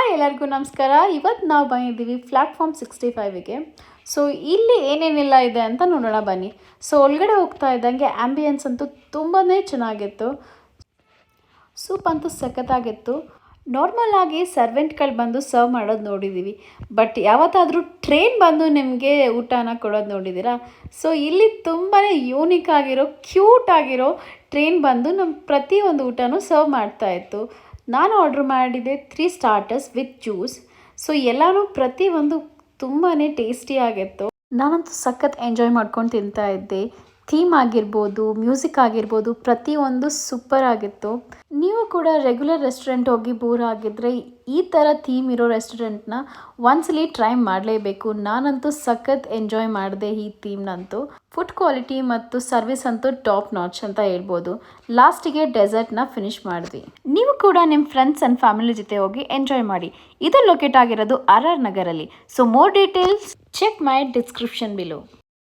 Hi ಎಲ್ಲರಿಗೂ ನಮಸ್ಕಾರ. ಇವತ್ತು ನಾವು ಬಂದಿದ್ದೀವಿ ಪ್ಲ್ಯಾಟ್ಫಾರ್ಮ್ 65ಗೆ. ಸೊ ಇಲ್ಲಿ ಏನೇನೆಲ್ಲ ಇದೆ ಅಂತ ನೋಡೋಣ ಬನ್ನಿ. ಸೊ ಒಳಗಡೆ ಹೋಗ್ತಾ ಇದ್ದಂಗೆ ಆ್ಯಂಬಿಯನ್ಸ್ ಅಂತೂ ತುಂಬಾ ಚೆನ್ನಾಗಿತ್ತು. ಸೂಪ್ ಅಂತೂ ಸಖತ್ತಾಗಿತ್ತು. ನಾರ್ಮಲ್ ಆಗಿ ಸರ್ವೆಂಟ್ಗಳು ಬಂದು ಸರ್ವ್ ಮಾಡೋದು ನೋಡಿದ್ದೀವಿ, ಬಟ್ ಯಾವತ್ತಾದರೂ ಟ್ರೈನ್ ಬಂದು ನಿಮಗೆ ಊಟನ ಕೊಡೋದು ನೋಡಿದ್ದೀರಾ? ಸೊ ಇಲ್ಲಿ ತುಂಬಾ ಯೂನಿಕ್ ಆಗಿರೋ ಕ್ಯೂಟ್ ಆಗಿರೋ ಟ್ರೈನ್ ಬಂದು ನಮ್ಮ ಪ್ರತಿಯೊಂದು ಊಟನೂ ಸರ್ವ್ ಮಾಡ್ತಾಯಿತ್ತು. ನಾನು ಆರ್ಡ್ರ್ ಮಾಡಿದ್ದೆ 3 ಸ್ಟಾರ್ಟರ್ಸ್ ವಿತ್ ಜ್ಯೂಸ್. ಸೊ ಎಲ್ಲನೂ ಪ್ರತಿಯೊಂದು ತುಂಬಾ ಟೇಸ್ಟಿಯಾಗಿತ್ತು. ನಾನಂತೂ ಸಖತ್ ಎಂಜಾಯ್ ಮಾಡ್ಕೊಂಡು ತಿಂತಾ ಇದ್ದೆ. ಥೀಮ್ ಆಗಿರ್ಬೋದು, ಮ್ಯೂಸಿಕ್ ಆಗಿರ್ಬೋದು, ಪ್ರತಿಯೊಂದು ಸೂಪರ್ ಆಗಿತ್ತು. ನೀವು ಕೂಡ ರೆಗ್ಯುಲರ್ ರೆಸ್ಟೋರೆಂಟ್ ಹೋಗಿ ಬೋರ್ ಆಗಿದ್ದರೆ ಈ ಥರ ಥೀಮ್ ಇರೋ ರೆಸ್ಟೋರೆಂಟ್ನ ಒಂದ್ಸಲಿ ಟ್ರೈ ಮಾಡಲೇಬೇಕು. ನಾನಂತೂ ಸಖತ್ ಎಂಜಾಯ್ ಮಾಡಿದೆ ಈ ಥೀಮ್ನಂತೂ. ಫುಡ್ ಕ್ವಾಲಿಟಿ ಮತ್ತು ಸರ್ವಿಸ್ ಅಂತೂ ಟಾಪ್ ನಾಚ್ ಅಂತ ಹೇಳ್ಬೋದು. ಲಾಸ್ಟಿಗೆ ಡೆಸರ್ಟ್ನ ಫಿನಿಶ್ ಮಾಡಿದ್ವಿ. ನೀವು ಕೂಡ ನಿಮ್ಮ ಫ್ರೆಂಡ್ಸ್ ಆ್ಯಂಡ್ ಫ್ಯಾಮಿಲಿ ಜೊತೆ ಹೋಗಿ ಎಂಜಾಯ್ ಮಾಡಿ. ಇದು ಲೊಕೇಟ್ ಆಗಿರೋದು RR ನಗರಲ್ಲಿ. So more details check my description below.